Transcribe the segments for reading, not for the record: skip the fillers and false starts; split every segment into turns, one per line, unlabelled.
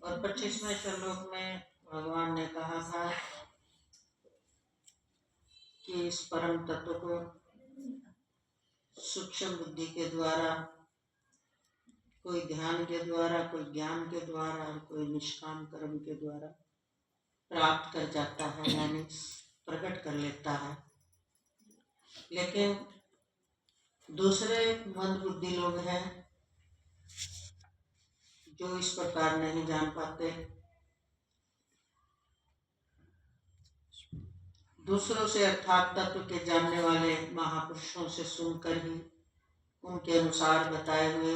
और 25वें श्लोक में भगवान ने कहा था कि इस परम तत्व को सूक्ष्म बुद्धि के द्वारा, कोई ध्यान के द्वारा, कोई ज्ञान के द्वारा और कोई निष्काम कर्म के द्वारा प्राप्त कर जाता है, यानी प्रकट कर लेता है। लेकिन दूसरे मंद बुद्धि लोग हैं जो इस प्रकार नहीं जान पाते। दूसरों से अर्थात तत्व के जानने वाले महापुरुषों से सुनकर ही उनके अनुसार बताए हुए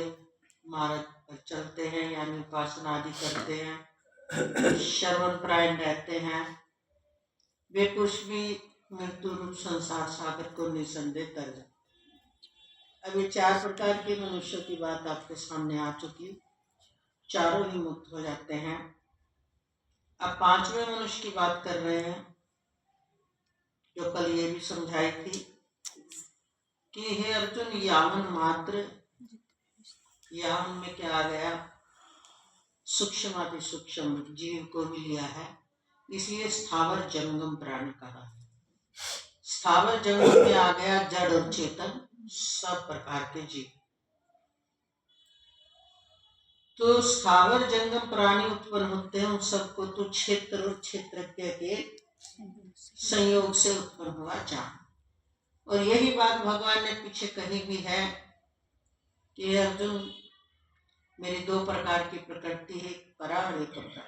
मार्ग पर चलते हैं, यानी उपासना आदि करते हैं, श्रवण प्रायण रहते हैं। वे कुछ भी मृत्यु रूप संसार सागर को निसंदेह तर जाते। अब ये 4 प्रकार के मनुष्यों की बात आपके सामने आ चुकी, चारों ही मुक्त हो जाते हैं। अब 5वें मनुष्य की बात कर रहे हैं, जो कल ये भी समझाई थी कि हे अर्जुन, यावन मात्र, यावन में क्या आ गया, सूक्ष्म अति सूक्ष्म जीव को भी लिया है, इसलिए स्थावर जंगम प्राणी कहा। स्थावर जंगम में आ गया जड़ और चेतन, सब प्रकार के जीव। तो स्थावर जंगम प्राणी उत्पन्न होते हैं, उन सबको तो क्षेत्र और क्षेत्रज्ञ के संयोग से उत्पन्न हुआ जान। और यही बात भगवान ने पीछे कही भी है कि अर्जुन, मेरी 2 प्रकार की प्रकृति है, परा और एक अपरा।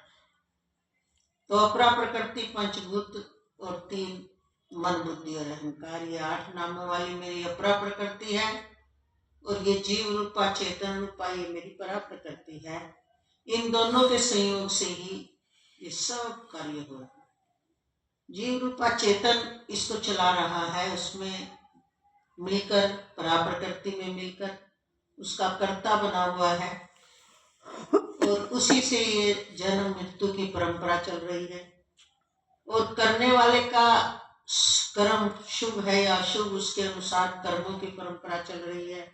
तो अपरा प्रकृति पंचभूत और 3 मन बुद्धि और अहंकार, ये 8 नामों वाली मेरी अपरा प्रकृति है। और ये जीव रूपा चेतन रूपा ये मेरी परा प्रकृति है। इन दोनों के संयोग से ही ये सब कार्य हो रहा है। जीव रूपा चेतन इसको चला रहा है, उसमें मिलकर, परा प्रकृति में मिलकर उसका कर्ता बना हुआ है, और उसी से ये जन्म मृत्यु की परंपरा चल रही है। और करने वाले का कर्म शुभ है या अशुभ, उसके अनुसार कर्मों की परंपरा चल रही है।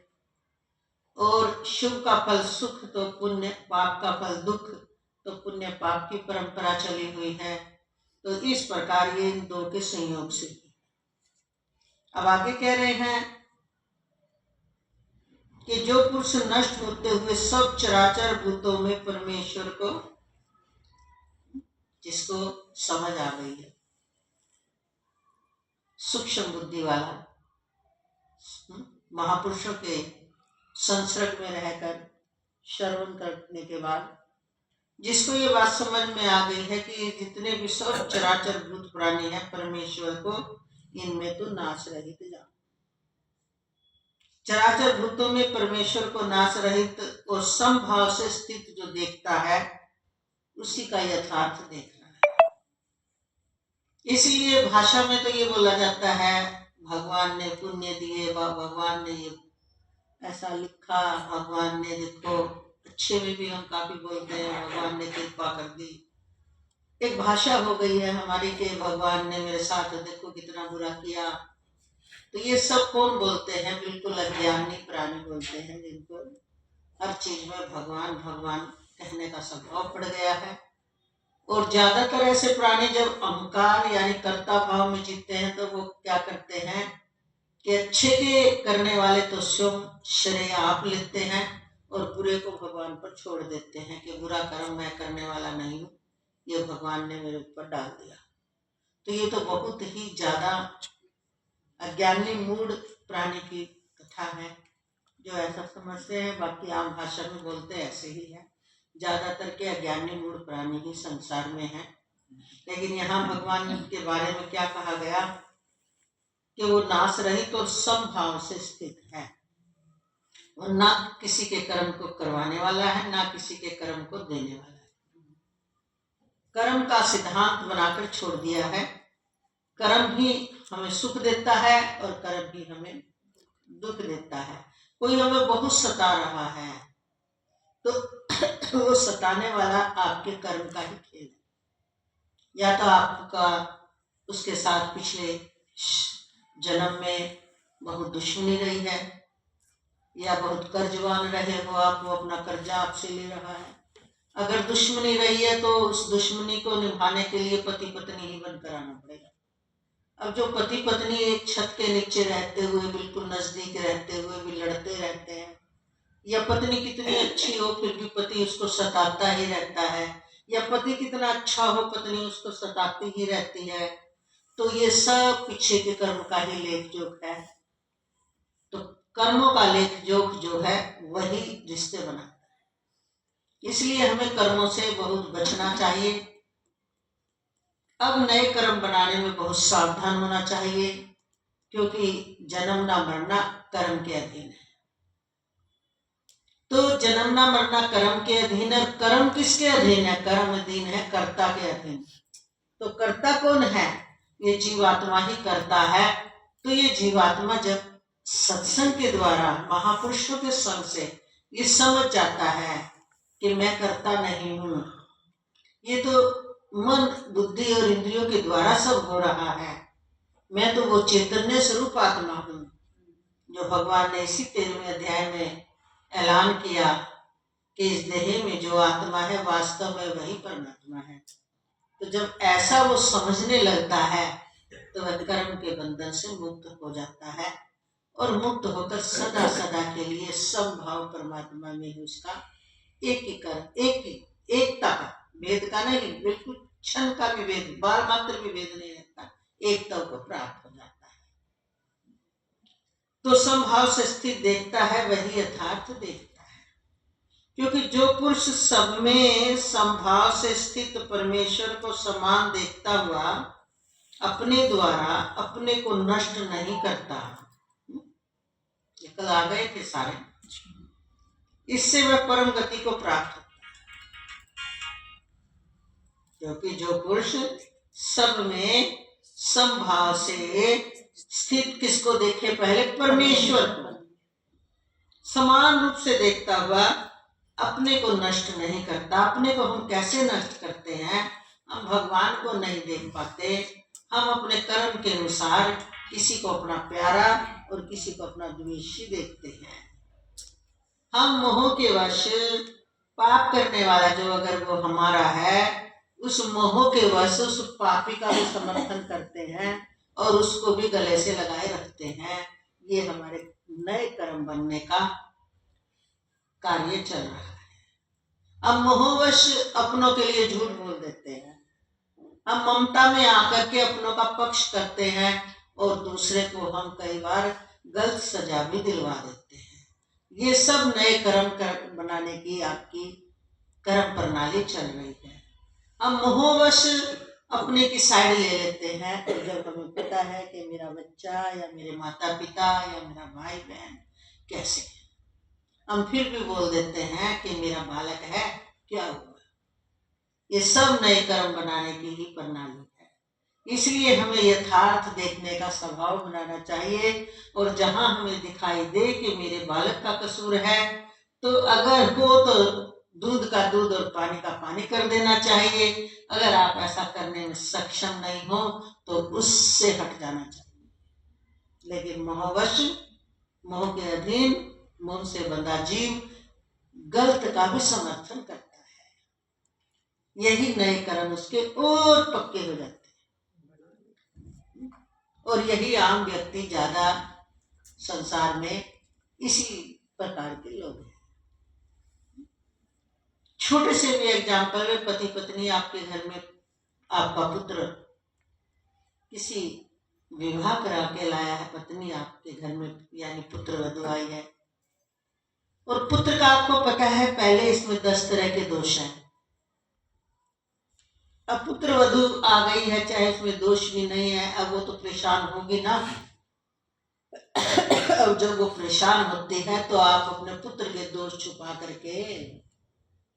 और शुभ का फल सुख तो पुण्य, पाप का फल दुख तो पुण्य पाप की परंपरा चली हुई है। तो इस प्रकार ये इन 2 के संयोग से। अब आगे कह रहे हैं कि जो पुरुष नष्ट होते हुए सब चराचर भूतों में परमेश्वर को, जिसको समझ आ गई है, सूक्ष्म बुद्धि वाला, महापुरुषों के संसर्ग में रहकर श्रवण करने के बाद जिसको ये बात समझ में आ गई है कि जितने भी सब चराचर भूत प्राणी है, परमेश्वर को इनमें तो नाश रहित जान। चराचर भूतों में परमेश्वर को नाश रहित और समभाव से स्थित जो देखता है, उसी का यथार्थ देखना है। इसलिए भाषा में तो ये बोला जाता है, भगवान ने पुण्य दिए, भगवान ने ये ऐसा लिखा, भगवान ने देखो, अच्छे में भी हम काफी बोलते हैं, भगवान ने कृपा कर दी। एक भाषा हो गई है हमारी कि भगवान ने मेरे साथ देखो कितना बुरा किया। तो ये सब कौन बोलते हैं? बिल्कुल अज्ञानी प्राणी बोलते हैं, जिनको हर चीज में भगवान भगवान कहने का स्वभाव पड़ गया है। और ज्यादातर ऐसे प्राणी जब अहंकार यानी कर्ता भाव में जीते हैं, तो वो क्या करते हैं कि अच्छे के करने वाले तो स्वयं श्रेय आप लेते हैं और बुरे को भगवान पर छोड़ देते हैं कि बुरा कर्म मैं करने वाला नहीं हूँ, ये भगवान ने मेरे ऊपर डाल दिया। तो ये तो बहुत ही ज्यादा अज्ञानी मूढ़ प्राणी की कथा है जो ऐसा समझते हैं। बाकी आम भाषा में बोलते ऐसे ही है, ज्यादातर के अज्ञानी मूढ़ प्राणी ही संसार में है। लेकिन यहाँ भगवान के बारे में क्या कहा गया कि वो नाश रहित और समभाव से स्थित है, और ना किसी के कर्म को करवाने वाला है, ना किसी के कर्म को देने वाला है। कर्म का सिद्धांत बनाकर छोड़ दिया है। कर्म ही हमें सुख देता है और कर्म ही हमें दुख देता है। कोई हमें बहुत सता रहा है तो वो सताने वाला आपके कर्म का ही खेल है। या तो आपका उसके साथ पिछले जन्म में बहुत दुश्मनी रही है, या बहुत कर्जवान रहे हो आप, वो अपना कर्जा आपसे ले रहा है, अगर दुश्मनी रही है तो उस दुश्मनी को निभाने के लिए पति पत्नी ही बनकर आना पड़ेगा। अब जो पति पत्नी एक छत के नीचे रहते हुए, बिल्कुल नजदीक रहते हुए भी लड़ते रहते हैं, या पत्नी कितनी अच्छी हो फिर भी पति उसको सताता ही रहता है, या पति कितना अच्छा हो पत्नी उसको सताती ही रहती है, तो ये सब पीछे के कर्म का ही लेख जोख है। तो कर्मों का लेख जोख जो है वही रिश्ते बनाता है, इसलिए हमें कर्मों से बहुत बचना चाहिए। अब नए कर्म बनाने में बहुत सावधान होना चाहिए, क्योंकि जन्मना मरना कर्म के अधीन है। तो जन्मना मरना कर्म के अधीन है। कर्म किसके अधीन है? कर्म अधीन है कर्ता के अधीन। तो कर्ता कौन है? ये जीवात्मा ही करता है। तो ये जीवात्मा जब सत्संग के द्वारा, महापुरुषों के संग से ये समझ जाता है कि मैं करता नहीं हूं, ये तो मन बुद्धि और इंद्रियों के द्वारा सब हो रहा है, मैं तो वो चैतन्य स्वरूप आत्मा हूं, जो भगवान ने इसी 13वें अध्याय में ऐलान किया कि इस देह में जो आत्मा है वास्तव में वही परमात्मा है। तो जब ऐसा वो समझने लगता है तो वह कर्म के बंधन से मुक्त हो जाता है, और मुक्त होकर सदा सदा के लिए समभाव परमात्मा में ही उसका एक ही कर्म, एकता का, भेद का नहीं, बिल्कुल क्षण का भी भेद, बाल मात्र भी भेद नहीं रहता, एकता को प्राप्त हो जाता है। तो समभाव से स्थित देखता है वही यथार्थ देखता है, क्योंकि जो पुरुष सब में समभाव से स्थित परमेश्वर को समान देखता हुआ अपने द्वारा अपने को नष्ट नहीं करता, कल आ गए थे सारे, इससे वह परम गति को प्राप्त होता है। क्योंकि जो पुरुष सब में समभाव से स्थित किसको देखे? पहले परमेश्वर को समान रूप से देखता हुआ अपने को नष्ट नहीं करता। अपने को हम कैसे नष्ट करते हैं? हम भगवान को नहीं देख पाते, हम अपने कर्म के अनुसार किसी को अपना प्यारा और किसी को अपना द्वेषी देखते हैं। हम मोह के वश पाप करने वाला जो अगर वो हमारा है, उस मोह के वश उस पापी का भी समर्थन करते हैं और उसको भी गले से लगाए रखते हैं। ये हमारे नए कर्म बनने का कार्य चल रहा है। हम मोहवश अपनों के लिए झूठ बोल देते हैं, हम ममता में आकर के अपनों का पक्ष करते हैं और दूसरे को हम कई बार गलत सजा भी दिलवा देते हैं। ये सब नए कर्म बनाने की आपकी कर्म प्रणाली चल रही है। हम मोहवश अपने की साइड ले लेते हैं, तो जब हमें पता है कि मेरा बच्चा या मेरे माता पिता या मेरा भाई बहन कैसे है, हम फिर भी बोल देते हैं कि मेरा बालक है, क्या हुआ। ये सब नए कर्म बनाने की ही प्रणाली है। इसलिए हमें यथार्थ देखने का स्वभाव बनाना चाहिए, और जहां हमें दिखाई दे कि मेरे बालक का कसूर है, तो अगर हो तो दूध का दूध और पानी का पानी कर देना चाहिए। अगर आप ऐसा करने में सक्षम नहीं हो तो उससे हट जाना चाहिए। लेकिन मोहवश, मोह के अधीन, मोह से बंधा जीव गलत का भी समर्थन करता है। यही नए कर्म उसके और पक्के हो जाते हैं, और यही आम व्यक्ति ज्यादा संसार में इसी प्रकार के लोग हैं। छोटे से भी एग्जाम्पल में, पति पत्नी, आपके घर में आपका पुत्र किसी विवाह करा के लाया है, पत्नी आपके घर में यानी पुत्र वधू आई है, और पुत्र का आपको पता है पहले इसमें 10 तरह के दोष हैं। अब पुत्र वधू आ गई है, चाहे इसमें दोष भी नहीं है, अब वो तो परेशान होगी ना। अब जब वो परेशान होती है तो आप अपने पुत्र के दोष छुपा करके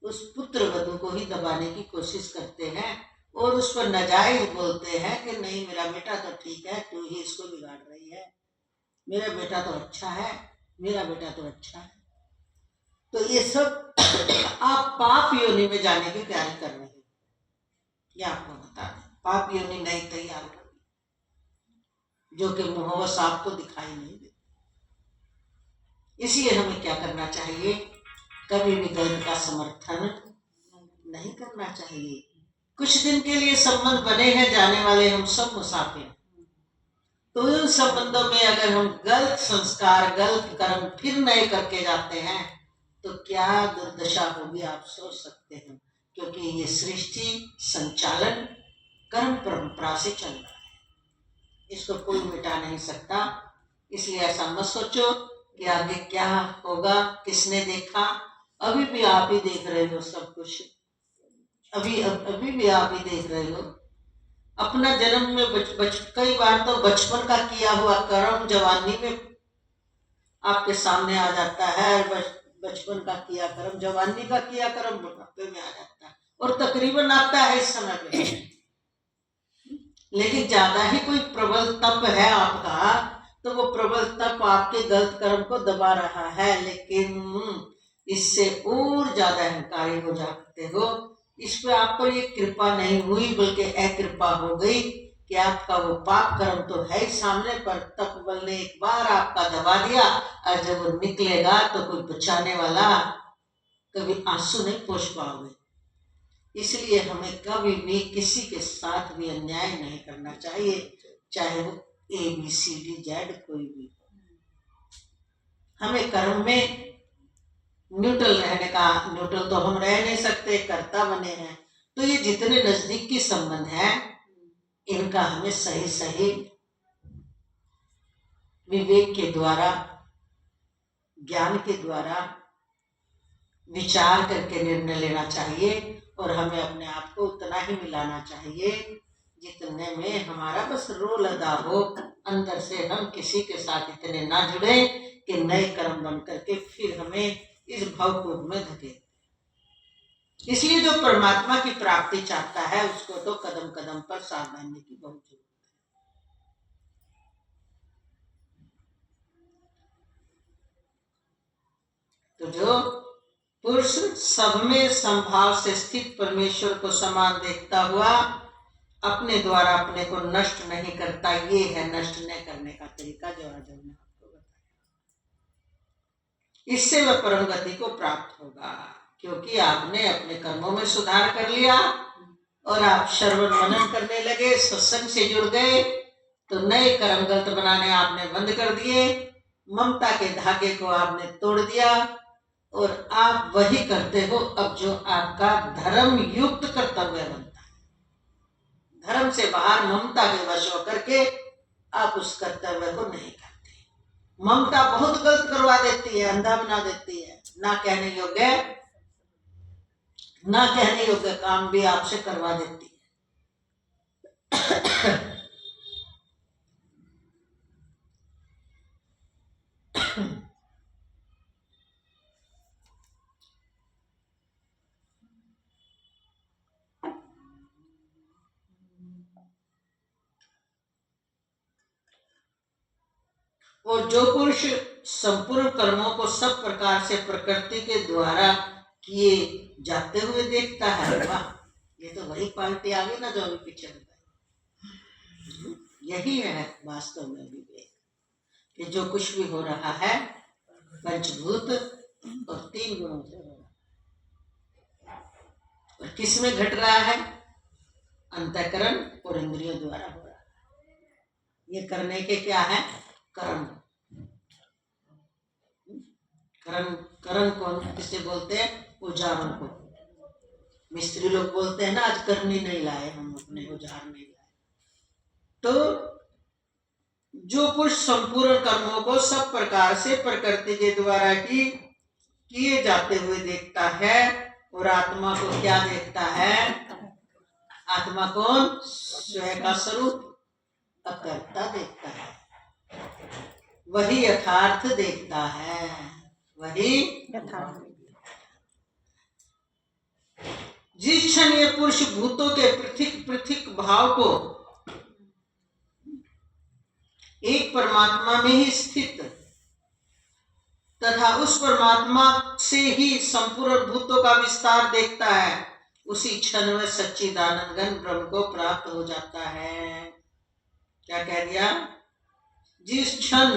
उस पुत्र वधू को ही दबाने की कोशिश करते हैं, और उस पर नाजायज बोलते हैं कि नहीं मेरा बेटा तो ठीक है, तू ही इसको बिगाड़ रही है, मेरा बेटा तो अच्छा है, मेरा बेटा तो अच्छा है। तो ये सब आप पाप योनि में जाने की तैयारी कर रहे हैं, ये आपको बता दें। पाप योनि नहीं तैयार होगी, जो कि मोहवश आपको दिखाई नहीं देती। इसलिए हमें क्या करना चाहिए? कभी भी गलत का समर्थन नहीं करना चाहिए। कुछ दिन के लिए संबंध बने हैं, जाने वाले हम सब मुसाफिर। तो उन संबंधों में अगर हम गलत संस्कार, गलत कर्म फिर नए करके जाते हैं तो क्या दुर्दशा होगी आप सोच सकते हैं। क्योंकि ये सृष्टि संचालन कर्म परंपरा से चल रहा है, इसको कोई मिटा नहीं सकता। इसलिए ऐसा मत सोचो कि आगे क्या होगा, किसने देखा। अभी भी आप ही देख रहे हो सब कुछ, अभी भी आप ही देख रहे हो। अपना जन्म में कई बार तो बचपन का किया हुआ कर्म जवानी में आपके सामने आ जाता है। बचपन का किया कर्म, जवानी का किया कर्म बुढ़ापे में आ जाता है और तकरीबन आता है इस समय पे। लेकिन ज्यादा ही कोई प्रबल तप है आपका तो वो प्रबल तप आपके गलत कर्म को दबा रहा है, लेकिन इससे और ज्यादा अहंकारी हो जाते हो। इस पे आप पर ये कृपा नहीं हुई बल्कि अकृपा हो गई कि आपका वो पाप कर्म तो है ही सामने, पर तप बल ने एक बार आपका दबा दिया और जब वो निकलेगा तो कोई बचाने वाला, कभी आंसू नहीं पोंछ पाओगे। इसलिए हमें कभी भी किसी के साथ भी अन्याय नहीं करना चाहिए, चाहे वो ABCD कोई भी। हमें कर्म में न्यूट्रल रहने का, न्यूट्रल तो हम रह नहीं सकते, कर्ता बने हैं। तो ये जितने नजदीक के संबंध हैं इनका हमें सही सही विवेक के द्वारा, ज्ञान के द्वारा विचार करके निर्णय लेना चाहिए। और हमें अपने आप को उतना ही मिलाना चाहिए जितने में हमारा बस रोल अदा हो। अंदर से हम किसी के साथ इतने ना जुड़े कि नए कर्म बन करके फिर हमें इस भवकूप में धकेल। इसलिए जो परमात्मा की प्राप्ति चाहता है उसको तो कदम कदम पर सावधानी की बहुत जरूरत है। तो जो पुरुष सब में संभाव से स्थित परमेश्वर को समान देखता हुआ अपने द्वारा अपने को नष्ट नहीं करता, ये है नष्ट न करने का तरीका जो आज हमने आपको बताया। इससे वह परम गति को प्राप्त होगा, क्योंकि आपने अपने कर्मों में सुधार कर लिया और आप श्रवण मनन करने लगे, सत्संग से जुड़ गए, तो नए कर्म गलत बनाने आपने बंद कर दिए, ममता के धागे को आपने तोड़ दिया और आप वही करते हो अब जो आपका धर्म युक्त कर्तव्य बनता है। धर्म से बाहर ममता के वश होकर के आप उस कर्तव्य को नहीं करते। ममता बहुत गलत करवा देती है, अंधा बना देती है, ना कहने योग्य काम भी आपसे करवा देती है। और जो पुरुष संपूर्ण कर्मों को सब प्रकार से प्रकृति के द्वारा किए जाते हुए देखता है, वाह, ये तो वही क्वालिटी आ गई ना जो अभी पीछे बताई। यही है वास्तव में विवेक कि जो कुछ भी हो रहा है पंचभूत और 3 गुणों से हो रहा है। और किस में घट रहा है? अंतःकरण और इंद्रियों द्वारा हो रहा है। ये करने के क्या है? कर्म। कर्म कौन किसे बोलते हैं? औजारों को। मिस्त्री लोग बोलते हैं ना आज करनी नहीं लाए, हम अपने औजार नहीं लाए। तो जो पुरुष संपूर्ण कर्मों को सब प्रकार से प्रकृति के द्वारा ही किए जाते हुए देखता है और आत्मा को क्या देखता है? आत्मा कौन? स्वयं का स्वरूप अकर्ता देखता है, वही यथार्थ देखता है, वही यथार्थ। जिस क्षण ये पुरुष भूतों के पृथक पृथक भाव को एक परमात्मा में ही स्थित तथा उस परमात्मा से ही संपूर्ण भूतों का विस्तार देखता है, उसी क्षण में सच्चिदानंद घन ब्रह्म को प्राप्त हो जाता है। क्या कह दिया? जिस क्षण,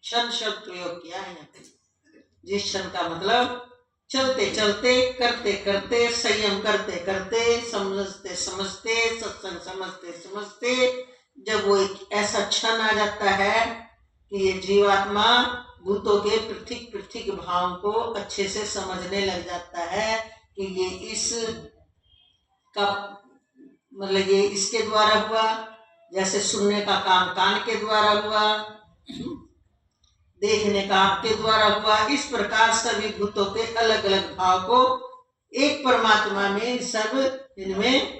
क्षण शब्द प्रयोग किया है, जिस क्षण का मतलब चलते चलते, करते करते, संयम करते करते, समझते समझते, सत्संग समझते समझते, जब वो एक ऐसा क्षण आ जाता है कि ये जीवात्मा भूतों के पृथक पृथक भाव को अच्छे से समझने लग जाता है कि ये इस का मतलब ये इसके द्वारा हुआ, जैसे सुनने का काम कान के द्वारा हुआ, देखने का आपके द्वारा हुआ, इस प्रकार सभी भूतों के अलग अलग भाव को एक परमात्मा में सब इनमें,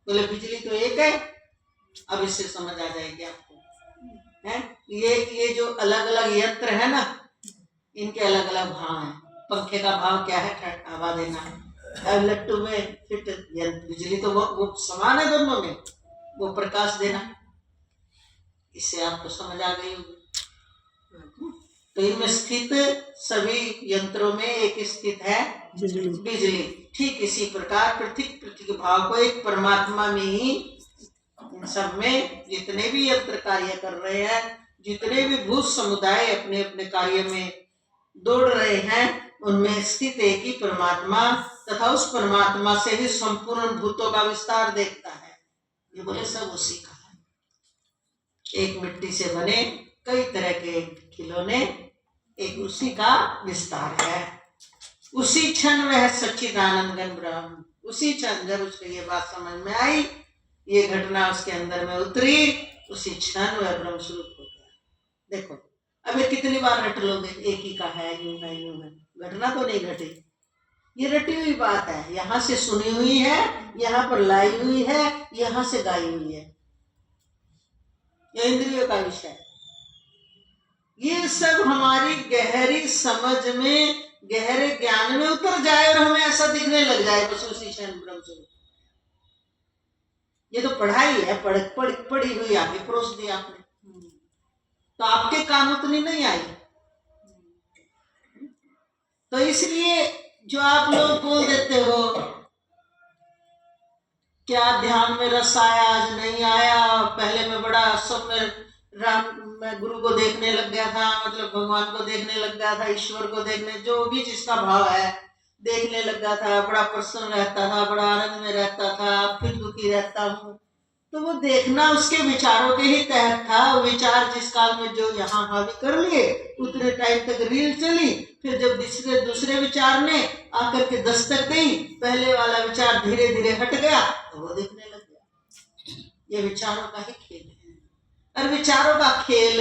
बोले बिजली तो एक है, अब इससे समझ आ जाएगी आपको है। ये जो अलग अलग यंत्र है ना, इनके अलग अलग भाव हैं। पंखे का भाव क्या है? हवा देना। अब लट्टू में फिट बिजली तो वो समान है दोनों में, वो प्रकाश देना। इससे आपको समझ आ गई होगी। तो इनमें स्थित सभी यंत्रों में एक स्थित है बिजली। ठीक इसी प्रकार पृथक पृथक भाव को एक परमात्मा में ही, इन सब में जितने भी यंत्र कार्य कर रहे हैं, जितने भी भूत समुदाय अपने अपने कार्य में दौड़ रहे हैं, उनमें स्थित एक ही परमात्मा तथा उस परमात्मा से ही संपूर्ण भूतों का विस्तार देखता है। ये बोले सब उसी का है। एक मिट्टी से बने कई तरह के खिलौने, एक उसी का विस्तार है। उसी क्षण वह सच्चिदानंद घन ब्रह्म, उसी क्षण जब उसको ये बात समझ में आई, ये घटना उसके अंदर में उतरी, उसी क्षण वह ब्रह्म स्वरूप हो गया। देखो अब ये कितनी बार रट लोगे, एक ही का है, यूं है यूं है, घटना तो नहीं घटी, ये रटी हुई बात है, यहाँ से सुनी हुई है, यहाँ पर लाई हुई है, यहाँ से गाई हुई है, यह इंद्रियों का विषय है। ये सब हमारी गहरी समझ में, गहरे ज्ञान में उतर जाए और हमें ऐसा दिखने लग जाए बस उसी क्षण ब्रह्म स्वरूप। ये तो पढ़ाई है, पढ़ी हुई आगे परोस दी आपने, तो आपके काम उतनी नहीं आई। तो इसलिए जो आप लोग बोल देते हो क्या ध्यान में रस आया, आज नहीं आया, पहले मैं बड़ा सब में मैं गुरु को देखने लग गया था, मतलब भगवान को देखने लग गया था, ईश्वर को देखने, जो भी जिसका भाव है देखने लग गया था, बड़ा प्रसन्न रहता था, बड़ा आनंद में रहता था, फिर दुखी रहता हूँ। तो वो देखना उसके विचारों के ही तहत था। वो विचार जिस काल में जो यहाँ हावी कर लिए, उतने टाइम तक रील चली, फिर जब दूसरे विचार ने आकर के दस्तक दी, पहले वाला विचार धीरे धीरे हट गया, तो वो देखने लग गया। ये विचारों का ही खेल है, और विचारों का खेल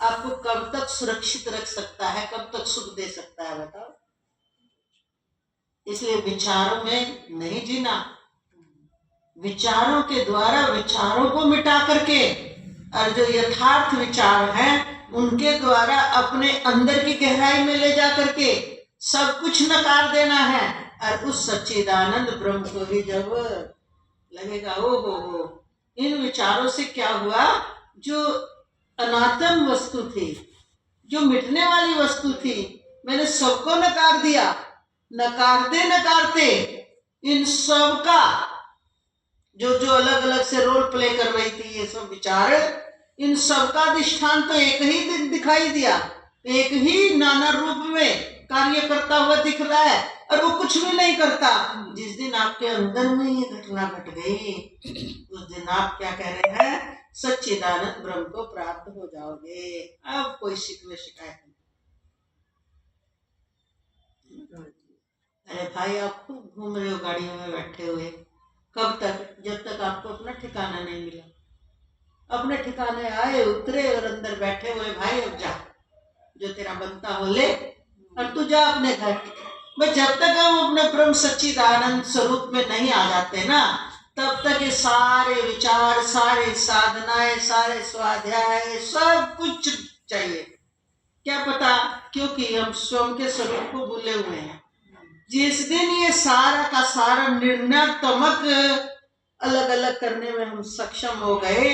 आपको कब तक सुरक्षित रख सकता है, कब तक सुख दे सकता है, बताओ। इसलिए विचारों में नहीं जीना, विचारों के द्वारा विचारों को मिटा करके, और जो यथार्थ विचार हैं उनके द्वारा अपने अंदर की गहराई में ले जा करके सब कुछ नकार देना है। और उस सच्चिदानंद ब्रह्म को ही जब लगेगा ओ हो, इन विचारों से क्या हुआ, जो अनात्म वस्तु थी, जो मिटने वाली वस्तु थी, मैंने सबको नकार दिया। नकारते नकारते इन सब का जो अलग अलग से रोल प्ले कर रही थी, ये सब विचार, इन सब का अधिष्ठान तो एक ही दिन दिखाई दिया, एक ही नाना रूप में कार्य करता हुआ दिख रहा है, और वो कुछ भी नहीं करता। जिस दिन आपके अंदर में ये घटना घट गई, उस दिन आप क्या कह रहे हैं, सच्चिदानंद ब्रह्म को प्राप्त हो जाओगे। अब कोई शिकवे शिकायत नहीं। अरे भाई आप खूब घूम रहे हो गाड़ियों में बैठे हुए, कब तक? जब तक आपको अपना ठिकाना नहीं मिला। अपने ठिकाने आए, उतरे और अंदर बैठे हुए, भाई अब जा, जो तेरा बनता हो ले, और तू जा अपने घर। बस जब तक हम अपने ब्रह्म सच्चिदानंद स्वरूप में नहीं आ जाते ना, तब तक ये सारे विचार, सारे साधनाएं, सारे स्वाध्याय, सब कुछ चाहिए। क्या पता, क्योंकि हम स्वयं के स्वरूप को भूले हुए हैं। जिस दिन ये सारा का सारा निर्णयात्मक अलग अलग करने में हम सक्षम हो गए,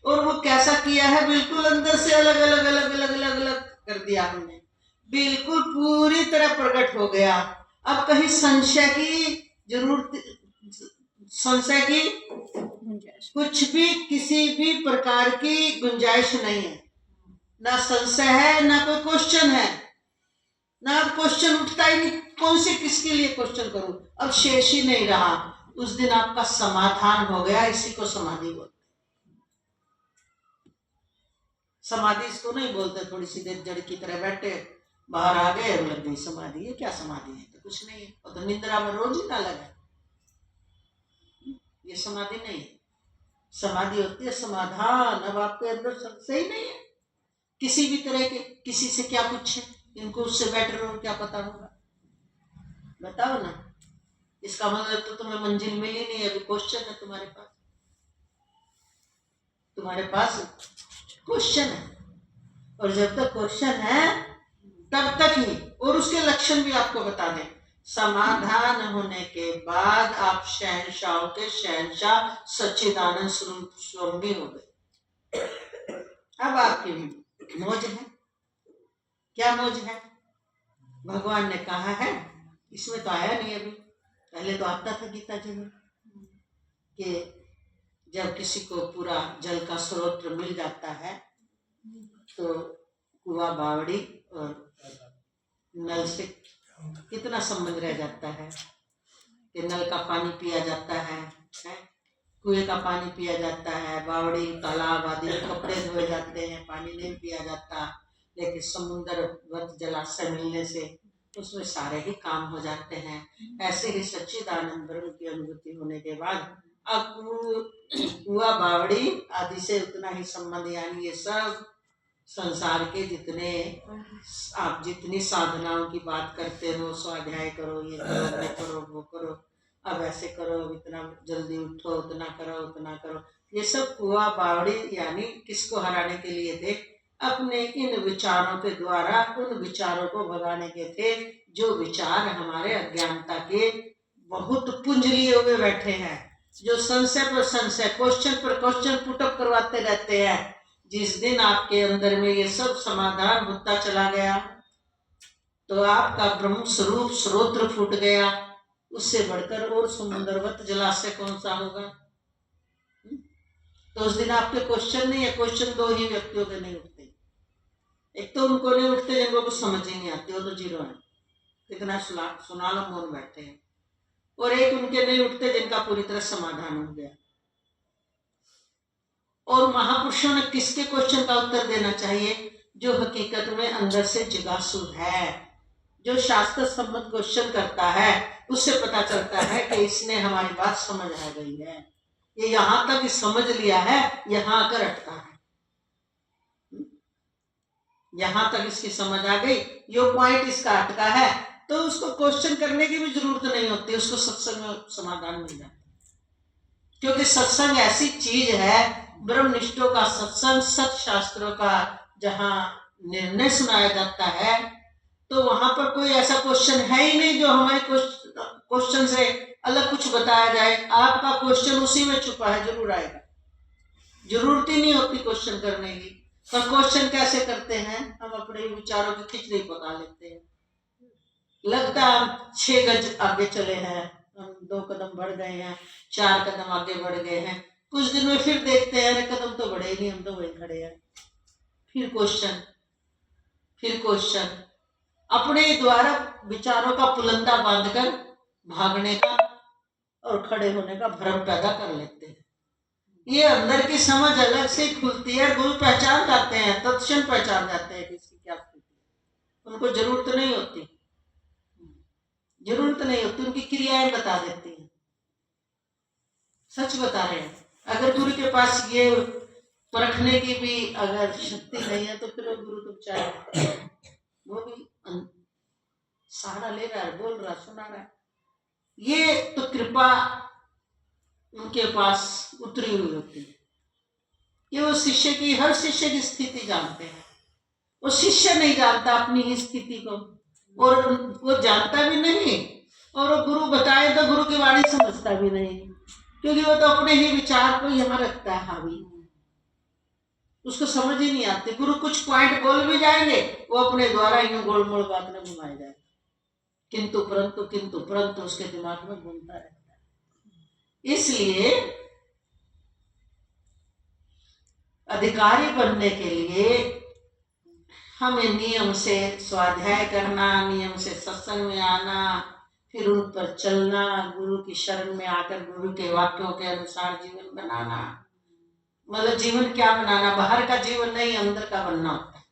और वो कैसा किया है, बिल्कुल अंदर से अलग अलग अलग अलग अलग अलग कर दिया हमने, बिल्कुल पूरी तरह प्रकट हो गया। अब कहीं संशय की जरूरत, संशय की कुछ भी, किसी भी प्रकार की गुंजाइश नहीं है। ना संशय है, ना कोई क्वेश्चन है, ना क्वेश्चन उठता ही नहीं। कौन से किसके लिए क्वेश्चन करूं, अब शेष ही नहीं रहा। उस दिन आपका समाधान हो गया, इसी को समाधि बोलते। समाधि इसको नहीं बोलते थोड़ी सी देर जड़ की तरह बैठे, बाहर आ गए और लग गई समाधि। ये क्या समाधि है? तो कुछ नहीं है, और तो निद्रा में रोज ही ना लगे, ये समाधि नहीं है। समाधि होती है समाधान। अब आपके अंदर संशय ही नहीं है किसी भी तरह के, किसी से क्या पूछे, इनको उससे बेटर और क्या पता होगा, बताओ ना। इसका मतलब तो तुम्हें मंजिल मिली नहीं, अभी क्वेश्चन है तुम्हारे पास, तुम्हारे पास क्वेश्चन है। और जब तक क्वेश्चन है तब तक ही, और उसके लक्षण भी आपको बता दें। समाधान होने के बाद आप शहंशाहों के शहंशाह सच्चिदानंद स्वरूप स्वामी हो गए। अब आपकी मौज है। क्या मौज है? भगवान ने कहा है, इसमें तो आया नहीं अभी, पहले तो आता था गीता जी में कि जब किसी को पूरा जल का स्रोत मिल जाता है तो कुआं बावड़ी और नल से कितना संबंध रह जाता है कि नल का पानी पिया जाता है, कुएं का पानी पिया जाता है, बावड़ी तालाब आदि में कपड़े धोए जाते हैं, पानी नहीं पिया जाता। लेकिन समुद्र वत जलाशय मिलने से उसमें सारे ही काम हो जाते हैं। ऐसे ही सच्चिदानंद ब्रह्म की अनुभूति होने के बाद अब कुआ बावड़ी आदि से उतना ही संबंध, यानी ये सब संसार के जितने आप जितनी साधनाओं की बात करते हो, स्वाध्याय करो, ये करो, ये करो, वो करो, अब ऐसे करो, इतना जल्दी उठो, उतना करो, उतना करो, ये सब कुआ बावड़ी यानी किसको हराने के लिए थे? अपने इन विचारों के द्वारा उन विचारों को भगाने के थे, जो विचार हमारे अज्ञानता के बहुत पुंज लिए हुए बैठे हैं, जो संशय पर संशय, क्वेश्चन पर क्वेश्चन पुटअप करवाते रहते हैं। जिस दिन आपके अंदर में ये सब समाधान होता चला गया तो आपका ब्रह्म स्वरूप स्रोत्र फूट गया। उससे बढ़कर और समुद्रवत जलाशय कौन सा होगा? तो उस दिन आपके क्वेश्चन नहीं है, क्वेश्चन दो ही व्यक्तियों के नहीं उठते। एक तो उनको नहीं उठते जिनको कुछ समझ ही नहीं आती, वो तो जीरो है, कितना सुना लो मौन बैठे हैं। और एक उनके नहीं उठते जिनका पूरी तरह समाधान हो गया। और महापुरुषों ने किसके क्वेश्चन का उत्तर देना चाहिए? जो हकीकत में अंदर से जिज्ञासु है, जो शास्त्र सम्मत क्वेश्चन करता है, उससे पता चलता है कि इसने हमारी बात समझ आ गई है, ये यहां तक समझ लिया है, यहां आकर अटका है, यहां तक इसकी समझ आ गई, यो पॉइंट इसका अटका है, तो उसको क्वेश्चन करने की भी जरूरत नहीं होती, उसको सत्संग में समाधान मिल जाता। क्योंकि सत्संग ऐसी चीज है, ब्रह्मनिष्ठों का सत्संग, सत शास्त्रों का जहां निर्णय सुनाया जाता है, तो वहां पर कोई ऐसा क्वेश्चन है ही नहीं जो हमारे क्वेश्चन से अलग कुछ बताया जाए। आपका क्वेश्चन उसी में छुपा है, जरूर आएगा, जरूरत ही नहीं होती क्वेश्चन करने की। पर क्वेश्चन कैसे करते हैं? हम अपने विचारों की खिचड़ी पका लेते हैं, लगता है हम 6 गज आगे चले हैं, हम 2 कदम बढ़ गए हैं, 4 कदम आगे बढ़ गए हैं, कुछ दिन में फिर देखते हैं अरे कदम तो बढ़े ही नहीं, हम तो वहीं खड़े हैं। फिर क्वेश्चन, फिर क्वेश्चन, अपने द्वारा विचारों का पुलंदा बांधकर भागने का और खड़े होने का भ्रम पैदा कर लेते हैं। ये अंदर की समझ अलग से खुलती है, गुरु पहचान जाते हैं, तत्क्षण पहचान जाते हैं किसकी क्या स्थिति है। उनको जरूरत नहीं होती, जरूरत नहीं होती, उनकी क्रियाएं बता देती हैं। सच बता रहे हैं। अगर गुरु के पास ये परखने की भी अगर शक्ति नहीं है तो फिर वो गुरु तो चाहे वो भी सहारा ले रहा है, बोल रहा, सुना रहा है, ये तो कृपा उनके पास उतरी हुई होती है। ये वो शिष्य की, हर शिष्य की स्थिति जानते हैं। वो शिष्य नहीं जानता अपनी ही स्थिति को, और वो जानता भी नहीं, और वो गुरु बताए तो गुरु की वाणी समझता भी नहीं, क्योंकि वो तो अपने ही विचार को यहाँ रखता है हावी, उसको समझ ही नहीं आती। गुरु कुछ पॉइंट बोल भी जाएंगे, वो अपने द्वारा यूं गोल मोड़ बात में घुमाए जाए, किंतु परंतु उसके दिमाग में घूमता रहता है। इसलिए अधिकारी बनने के लिए हमें नियम से स्वाध्याय करना, नियम से सत्संग में आना, फिर उन पर चलना, गुरु की शरण में आकर गुरु के वाक्यों के अनुसार जीवन बनाना। मतलब जीवन क्या बनाना, बाहर का जीवन नहीं, अंदर का बनना होता है।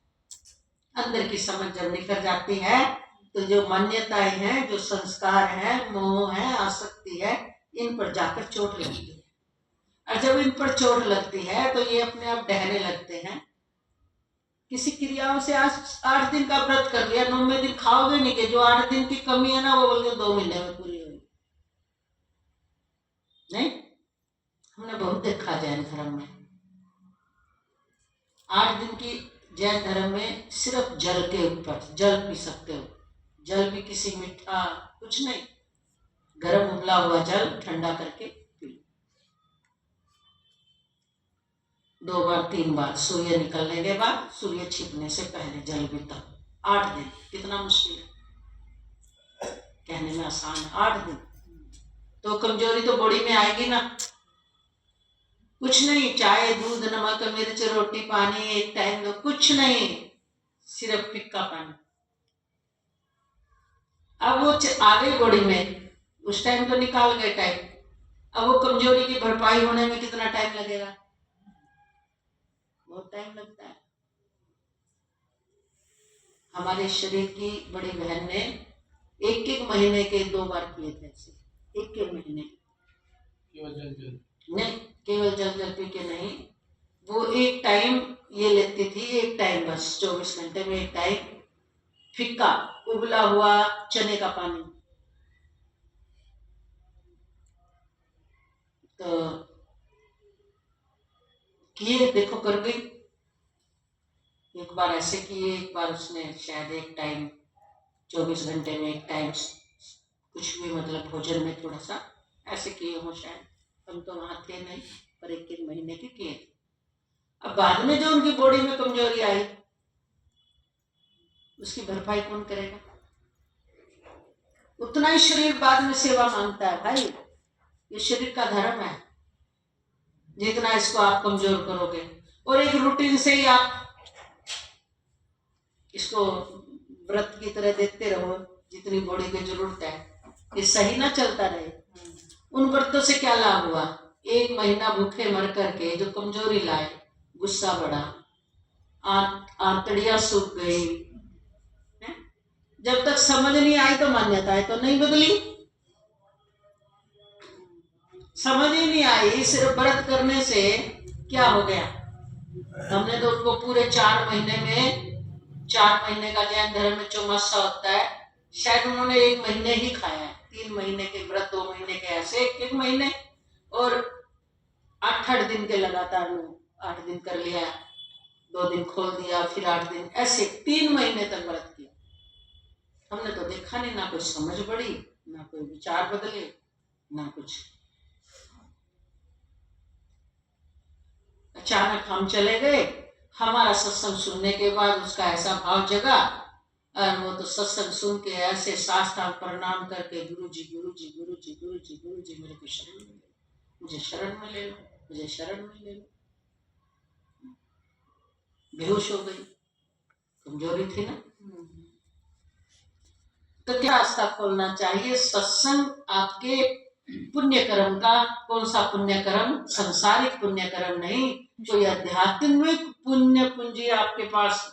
अंदर की समझ जब निकल जाती है तो जो मान्यताएं हैं, जो संस्कार है, मोह है, आसक्ति है, इन पर जाकर चोट लगती है। और जब इन पर चोट लगती है तो ये अपने आप डहने लगते हैं। किसी क्रियाओं से आज 8 दिन का व्रत कर लिया, 9वें दिन खाओगे नहीं, कि जो 8 दिन की कमी है ना वो बोलते 2 महीने में पूरी होगी। नहीं, हमने बहुत देखा जैन धर्म में 8 दिन की जैन धर्म में सिर्फ जल के ऊपर, जल पी सकते हो, जल भी किसी मीठा कुछ नहीं, गर्म उबला हुआ जल ठंडा करके पी लो 2 बार 3 बार, सूर्य निकलने के बाद, सूर्य छिपने से पहले जल भी तब। 8 दिन कितना मुश्किल है, कहने में आसान है। 8 दिन तो कमजोरी तो बॉडी में आएगी ना। कुछ नहीं, चाय दूध नमक मिर्च रोटी पानी एक टाइम दो, कुछ नहीं, सिर्फ फिक्का पानी। अब वो आ गई बॉडी में, उस टाइम तो निकाल गए टाइम, अब वो कमजोरी की भरपाई होने में कितना टाइम लगेगा, बहुत टाइम लगता है। हमारे शरीर की बड़ी बहन ने 1-1 महीने के 2 बार किए थे ऐसे, 1-1 महीने नहीं, केवल जल पी के नहीं, वो एक टाइम ये लेती थी, एक टाइम बस 24 घंटे में एक टाइम फिक्का उबला हुआ चने का पानी। तो किए, देखो कर गई, एक बार ऐसे किए, एक बार उसने शायद एक टाइम 24 घंटे में एक टाइम कुछ भी, मतलब भोजन में थोड़ा सा ऐसे किए हो शायद, हम तो वहां थे नहीं, पर 1-1 महीने के किए। अब बाद में जो उनकी बॉडी में कमजोरी आई, उसकी भरपाई कौन करेगा? उतना ही शरीर बाद में सेवा मांगता है भाई, ये शरीर का धर्म है, जितना इसको आप कमजोर करोगे। और एक रूटीन से ही आप इसको व्रत की तरह देखते रहो, जितनी बॉडी की जरूरत है, ये सही ना चलता रहे। उन व्रतों से क्या लाभ हुआ? 1 महीना भूखे मर करके जो कमजोरी लाए, गुस्सा बढ़ा, आंतड़ियां सूख गई। जब तक समझ नहीं आई तो मान्यताएं तो नहीं बदली, समझ ही नहीं आई, सिर्फ व्रत करने से क्या हो गया? हमने तो उनको पूरे 4 महीने में, 4 महीने का जैन धर्म में चौमासा होता है, शायद उन्होंने 1 महीने ही खाया है। 3 महीने के व्रत, 2 महीने के ऐसे, 1 महीने, और 8-8 दिन के लगातार 8 दिन कर लिया, 2 दिन खोल दिया, फिर 8 दिन, ऐसे 3 महीने तक व्रत किया। हमने तो देखा नहीं, ना कुछ समझ बढ़ी, ना कोई विचार बदले, ना कुछ। अचानक हम चले गए, हमारा सत्संग सुनने के बाद उसका ऐसा भाव जगा, और वो तो सत्संग सुन के ऐसे साष्टांग प्रणाम करके, गुरु जी गुरु जी गुरु जी गुरु जी गुरु जी, मेरे को शरण में ले लो, मुझे शरण में ले लो, मुझे शरण में ले लो। बेहोश हो गई, कमजोरी थी ना। तो क्या रास्ता खोलना चाहिए? सत्संग आपके पुण्य कर्म का, कौन सा पुण्य कर्म? संसारिक पुण्य कर्म नहीं, जो आध्यात्मिक पुण्य पूंजी आपके पास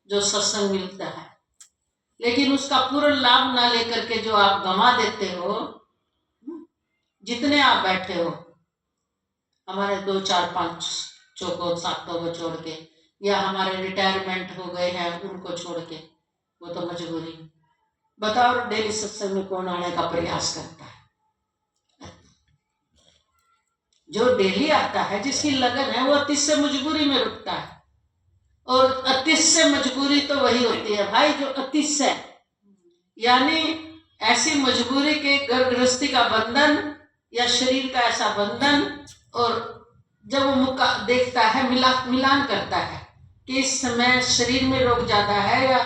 जो सत्संग मिलता है, लेकिन उसका पूर्ण लाभ ना लेकर के जो आप गंवा देते हो, जितने आप बैठे हो, हमारे 2 4 5 चौकों 7 को छोड़ के, या हमारे रिटायरमेंट हो गए हैं उनको छोड़ के, वो तो मजबूरी। बताओ डेली सत्संग में कौन आने का प्रयास करता है? जो डेली आता है, जिसकी लगन है, वो अतिश से मजबूरी में रुकता है, और अतिश से मजबूरी तो वही होती है भाई जो अतिश है, यानी ऐसी मजबूरी के गर्भगृहस्थी का बंधन या शरीर का ऐसा बंधन, और जब वो मुका देखता है, मिलान करता है कि इस समय शरीर में रोग ज्यादा है या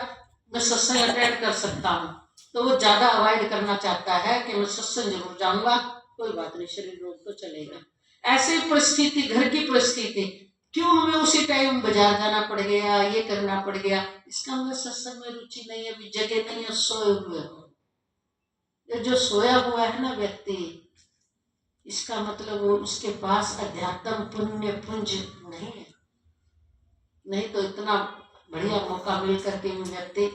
मैं सत्संग अटेंड कर सकता हूँ, तो वो ज्यादा अवॉइड करना चाहता है कि मैं सत्संग जरूर जाऊंगा, कोई बात नहीं, शरीर रोग तो चलेगा। ऐसी परिस्थिति, घर की परिस्थिति, क्यों हमें उसी टाइम बाजार जाना पड़ गया, ये करना पड़ गया? इसका मतलब सत्संग में रुचि नहीं है, अभी जगह नहीं है, सोए हुए हो। ये जो सोया हुआ है ना व्यक्ति, इसका मतलब वो उसके पास अध्यात्म पुण्य पुंज नहीं है। नहीं तो इतना बढ़िया मौका मिल करके भी व्यक्ति,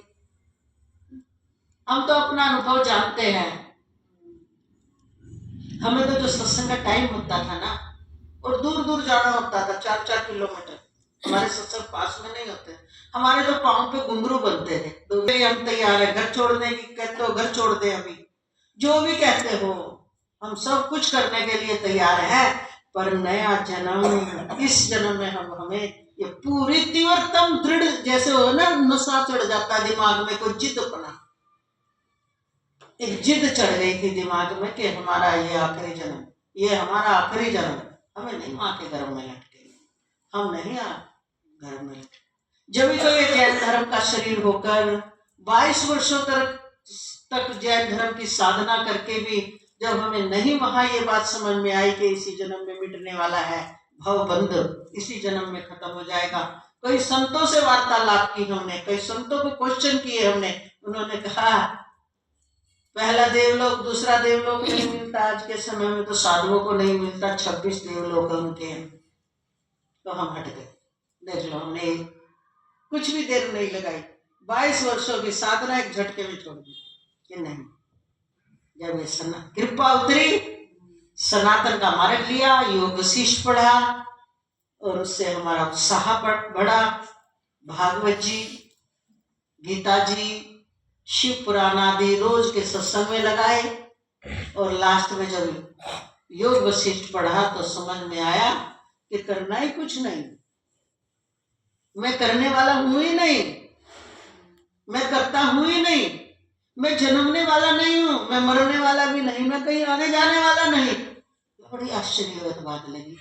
हम तो अपना अनुभव जानते हैं। हमें तो जो सत्संग का टाइम होता था ना, और दूर दूर जाना होता था, 4-4 किलोमीटर। हमारे सत्संग पास में नहीं होते, हमारे जो पाँव पे घुंघरू बनते थे, तो हम तैयार है घर छोड़ने की, कहते हो घर छोड़ दे, अभी जो भी कहते हो हम सब कुछ करने के लिए तैयार है। पर नया जन्म, इस जन्म में हम हमें ये पूरी तीव्रतम दृढ़, जैसे हो ना नशा चढ़ जाता है दिमाग में, कोई जिद बना, एक जिद चढ़ गई थी दिमाग में कि हमारा ये आखिरी जन्म, ये हमारा आखिरी जन्म, हमें नहीं माँ के गर्भ में लटके, हम नहीं गर्भ में लटके। जब तो ये जैन धर्म का शरीर होकर 22 वर्षों तक जैन धर्म की साधना करके भी जब हमें नहीं वहां ये बात समझ में आई कि इसी जन्म में मिटने वाला है भव बंध, इसी जन्म में खत्म हो जाएगा। कई संतों से वार्तालाप की हमने, कई संतों को क्वेश्चन किए हमने, उन्होंने कहा पहला देवलोक दूसरा देवलोक नहीं मिलता, आज के समय में तो साधुओं को नहीं मिलता, 26 देवलोक उनके हैं। तो हम हट गए। देख लो, हमने कुछ भी देर नहीं लगाई, 22 वर्षों की साधना एक झटके में छोड़ दी कि नहीं। जब ये कृपा उतरी, सनातन का मार्ग लिया, योग वशिष्ठ पढ़ा और उससे हमारा उत्साह बढ़ा। भागवत जी, गीता जी, शिव पुराण आदि रोज के सत्संग में लगाए, और लास्ट में जब योग वशिष्ठ पढ़ा तो समझ में आया कि करना ही कुछ नहीं, मैं करने वाला हूं ही नहीं, मैं करता हूं ही नहीं, मैं जन्मने वाला नहीं हूं, मैं मरने वाला भी नहीं, मैं कहीं आने जाने वाला नहीं। बड़ी आश्चर्यजनक बात लगी।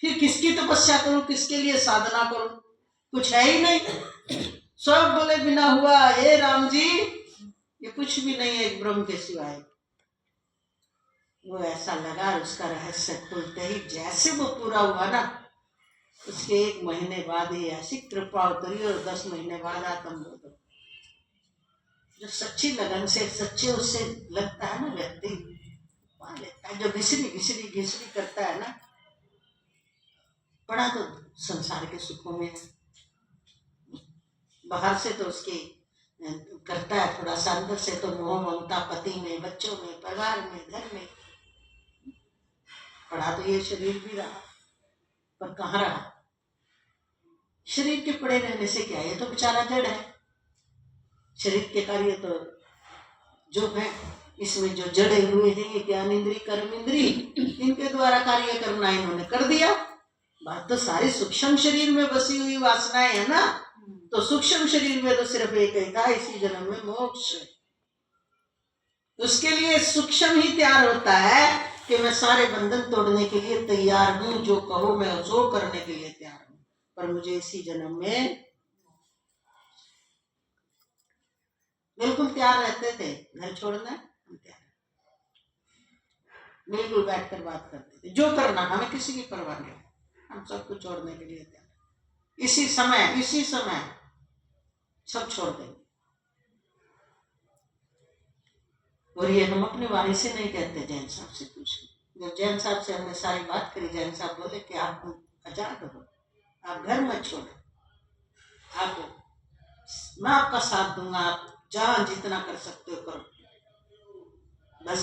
फिर किसकी तपस्या करूं, किसके लिए साधना करूं? कुछ है ही नहीं। सब बोले बिना हुआ, हे राम जी ये कुछ भी नहीं है एक ब्रह्म के सिवाय। वो ऐसा लगा, उसका रहस्य खुलते ही जैसे वो पूरा हुआ ना, उसके 1 महीने बाद ही ऐसी कृपा उतरी, और 10 महीने बाद आत्मबोध। जो सच्ची लगन से, सच्चे उससे लगता है ना व्यक्ति, पा लेता है। जो घिसरी घिसरी घिसरी करता है ना, बड़ा तो संसार के सुखों में है। बाहर से तो उसकी करता है थोड़ा सा, अंदर से तो मोह ममता पति में, बच्चों में, परिवार में, घर में। पढ़ा तो ये शरीर भी रहा, पर कहाँ रहा? शरीर के पड़े रहने से क्या, ये तो बेचारा जड़ है। शरीर के कार्य तो जो है, इसमें जो जड़े हुए हैं ये ज्ञान इंद्री कर्म इंद्री, इनके द्वारा कार्य करना इन्होंने कर दिया। बात तो सारी सूक्ष्म शरीर में बसी हुई वासनाएं है ना, तो सूक्ष्म शरीर में तो सिर्फ एक ही था, इसी जन्म में मोक्ष। उसके लिए सूक्ष्म ही तैयार होता है कि मैं सारे बंधन तोड़ने के लिए तैयार हूं, जो कहो मैं वो करने के लिए तैयार हूं, पर मुझे इसी जन्म में बिल्कुल तैयार रहते थे। घर छोड़ना हम तैयार, बिल्कुल बैठकर बात करते थे, जो करना हमें किसी की परवाह नहीं, हम सब कुछ छोड़ने के लिए तैयार, इसी समय सब छोड़ देंगे। और ये हम अपने वाणी से नहीं कहते, जैन साहब से पूछे। जब जैन साहब से हमने सारी बात करी, जैन साहब बोले कि आप आजाद हो, आप घर मत छोड़ो, आप मैं आपका साथ दूंगा, आप जहां जितना कर सकते हो करो, बस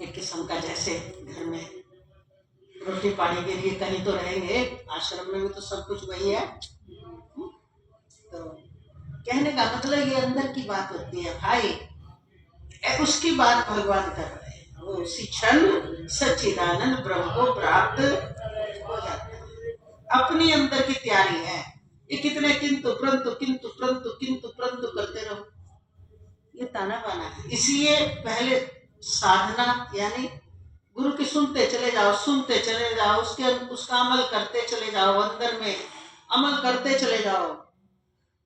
एक किस्म का जैसे घर में रोटी पानी के लिए कहीं तो रहेंगे, आश्रम में भी तो सब कुछ वही है। तो कहने का मतलब ये अंदर की बात होती है भाई, उसकी बात भगवान कर रहे हैं, वो उसी क्षण सच्चिदानंद ब्रह्म को प्राप्त हो जाता है। अपनी अंदर की तैयारी है। ये कितने किंतु परंतु किंतु परंतु किंतु परंतु करते रहो, ये ताना बाना है। इसलिए पहले साधना यानी गुरु की सुनते चले जाओ, सुनते चले जाओ, उसका अमल करते चले जाओ, अंदर में अमल करते चले जाओ,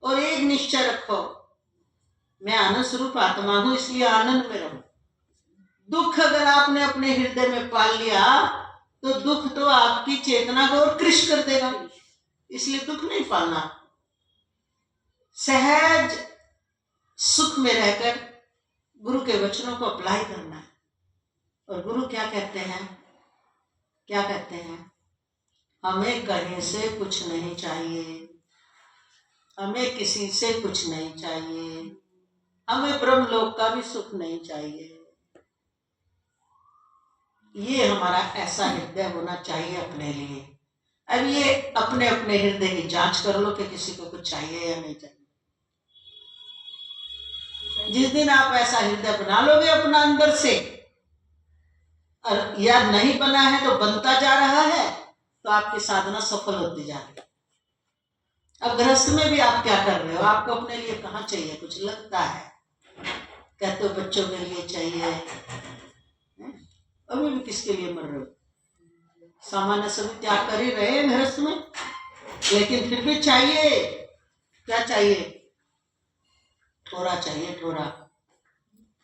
और एक निश्चय रखो, मैं आनंद स्वरूप आत्मा हूं, इसलिए आनंद में रहो। दुख अगर आपने अपने हृदय में पाल लिया तो दुख तो आपकी चेतना को और कृश कर देगा, इसलिए दुख नहीं पालना। सहज सुख में रहकर गुरु के वचनों को अप्लाई करना है। और गुरु क्या कहते हैं, क्या कहते हैं? हमें कहीं से कुछ नहीं चाहिए, हमें किसी से कुछ नहीं चाहिए, हमें ब्रह्मलोक का भी सुख नहीं चाहिए। ये हमारा ऐसा हृदय होना चाहिए अपने लिए। अब ये अपने अपने हृदय की जांच कर लो कि किसी को कुछ चाहिए या नहीं चाहिए। जिस दिन आप ऐसा हृदय बना लोगे अपना अंदर से, और या नहीं बना है तो बनता जा रहा है, तो आपकी साधना सफल होती जा रही है। अब गृहस्थ में भी आप क्या कर रहे हो? आपको अपने लिए कहाँ चाहिए? कुछ लगता है, कहते हो बच्चों के लिए चाहिए, अभी भी किसके लिए मर रहे हो? सामान्य सभी त्याग कर ही रहे हैं गृहस्थ में, लेकिन फिर भी चाहिए। क्या चाहिए? ठोरा चाहिए, ठोरा।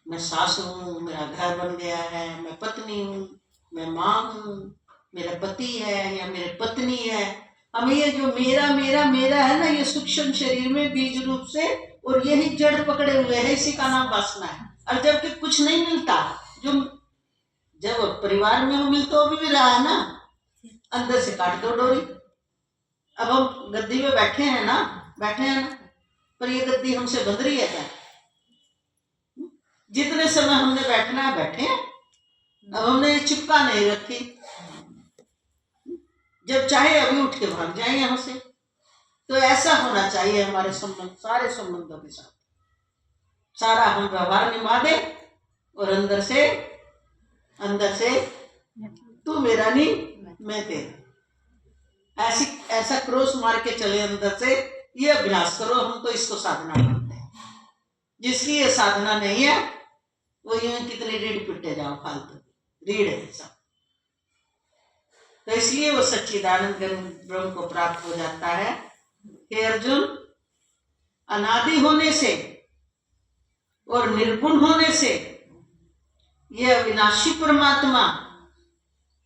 मैं सास हूँ, मेरा घर बन गया है, मैं पत्नी हूँ, मैं माँ हूँ, मेरा पति है या मेरे पत्नी है। हमें ये जो मेरा मेरा मेरा है ना, ये सूक्ष्म शरीर में बीज रूप से, और यही जड़ पकड़े हुए है, इसी का नाम वासना है। और जबकि कुछ नहीं मिलता, जो जब परिवार में मिल तो भी रहा है ना, अंदर से काट दो डोरी। अब हम गद्दी में बैठे हैं ना, पर ये गद्दी हमसे बंध रही है क्या? जितने समय हमने बैठना है बैठे हैं, अब हमने ये चिपका नहीं रखी। जब चाहे अभी उठ के भाग जाए यहां से। तो ऐसा होना चाहिए हमारे संबंध, सारे संबंधों के साथ। सारा हम व्यवहार निभा दे और अंदर से तू मेरा नहीं मैं तेरा, ऐसा क्रॉस मार के चले अंदर से। ये अभ्यास करो, हम तो इसको साधना मानते हैं। जिसकी ये साधना नहीं है वो यूं कितनी रीढ़ पिटे जाओ, फालतू रीढ़ है सब। तो इसलिए वो सच्चिदानंद ब्रह्म को प्राप्त हो जाता है। हे अर्जुन, अनादि होने से और निर्गुण होने से यह अविनाशी परमात्मा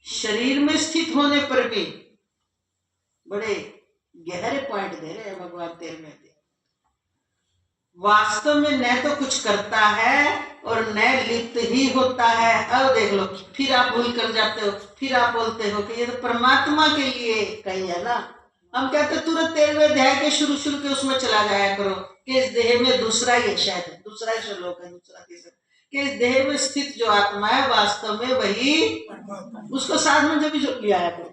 शरीर में स्थित होने पर भी, बड़े गहरे पॉइंट दे रहे हैं भगवान 13वें अध्याय, वास्तव में न तो कुछ करता है और न लिप्त ही होता है। अब देख लो, फिर आप भूल कर जाते हो, फिर आप बोलते हो कि ये तो परमात्मा के लिए कहीं है ना। हम कहते तुरंत 13वें अध्याय के शुरू के उसमें चला जाया करो कि इस देह में दूसरा ही शायद दूसरा ही श्लोक है, दूसरा तीसरा, कि इस देह में स्थित जो आत्मा है वास्तव में वही, उसको साथ में जब लिया करो।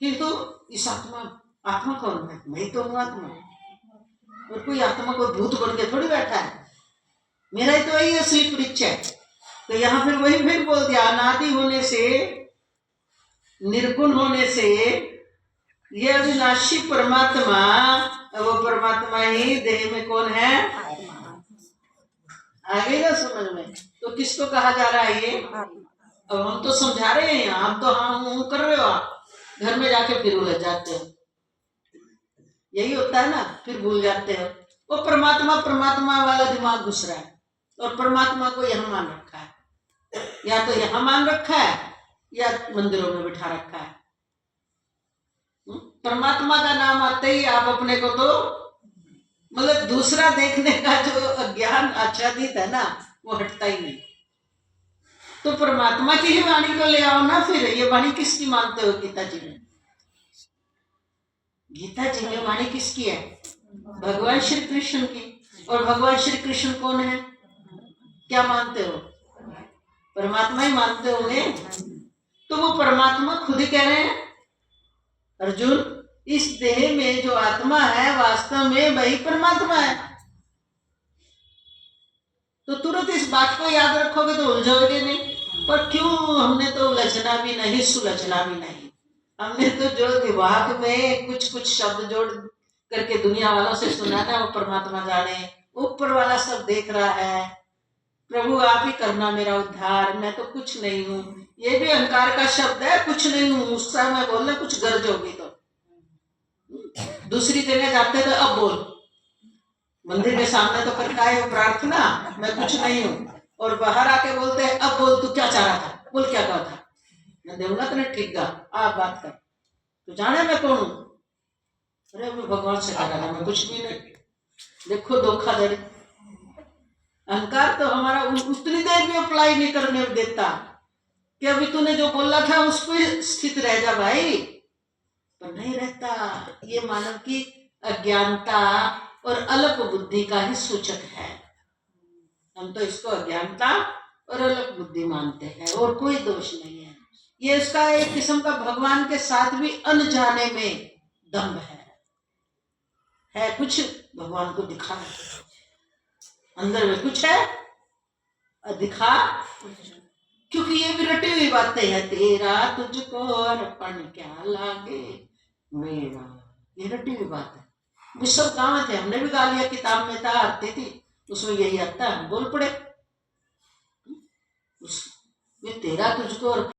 किंतु इस आत्मा कौन है? मैं तो हूँ आत्मा, और कोई आत्मा को भूत बन के थोड़ी बैठा है, मेरा ही तो यही असली परिचय है। तो यहाँ फिर वही फिर बोल दिया, अनादि होने से, निर्गुण होने से, ये अविनाशी परमात्मा, वो परमात्मा ही देह में कौन है? आगे ना समझ में? तो किसको कहा जा रहा है ये? अब हम तो समझा रहे हैं, आप तो हाँ कर रहे हो, आप घर में जाके फिर उलझ जाते हो। यही होता है ना, फिर भूल जाते हो। वो परमात्मा वाला दिमाग घुस रहा है, और परमात्मा को यहाँ मान रखा है, या तो यहाँ मान रखा है या मंदिरों में बिठा रखा है। परमात्मा का नाम आते ही आप अपने को तो मतलब दूसरा देखने का जो अज्ञान आच्छादित है ना, वो हटता ही नहीं। तो परमात्मा की ही वाणी को ले आओ ना। फिर ये वाणी किसकी मानते हो? गीता जी में, गीता जी में वाणी किसकी है? भगवान श्री कृष्ण की। और भगवान श्री कृष्ण कौन है? क्या मानते हो? परमात्मा ही मानते होंगे। तो वो परमात्मा खुद ही कह रहे हैं, अर्जुन इस देह में जो आत्मा है वास्तव में वही परमात्मा है। तो तुरंत इस बात को याद रखोगे तो उलझोगे नहीं। पर क्यों? हमने तो उलझना भी नहीं, सुलझना भी नहीं। हमने तो जो दिमाग में कुछ शब्द जोड़ करके दुनिया वालों से सुना ना, वो परमात्मा जाने, ऊपर वाला सब देख रहा है। प्रभु आप ही करना मेरा उद्धार, मैं तो कुछ नहीं हूँ। ये भी अहंकार का शब्द है, कुछ नहीं हूँ। उस समय बोलना कुछ गर्ज होगी तो दूसरी जगह जाते तो अब बोल, मंदिर के सामने तो करता है वो प्रार्थना, मैं कुछ नहीं हूँ, और बाहर आके बोलते हैं अब बोल तू क्या चाह रहा था, बोल क्या कहा था। मैं दूंगा तेरे ठीक गा, आप बात कर, तो जाने मैं कौन हूं? अरे मैं भगवान से कह रहा मैं कुछ भी नहीं। देखो धोखाधड़ी, अहंकार तो हमारा उतनी देर भी अप्लाई नहीं करने देता कि अभी तूने जो बोला था उस पर स्थित रह जा भाई, पर नहीं रहता। ये मानव की अज्ञानता और अल्प बुद्धि का ही सूचक है। हम तो इसको अज्ञानता और अल्प बुद्धि मानते हैं, और कोई दोष नहीं है। ये इसका एक किस्म का भगवान के साथ भी अनजाने में दम्भ है कुछ भगवान को दिखा, अंदर में कुछ है दिखा, क्योंकि ये भी रटी हुई बातें हैं। तेरा तुझको अर्पण क्या लागे मेरा, ये रटी हुई बात है। वो सब कहाँ थे, हमने भी गा लिया, किताब में था, आती थी, उसमें यही आता है, बोल पड़े। ये तेरा तुझको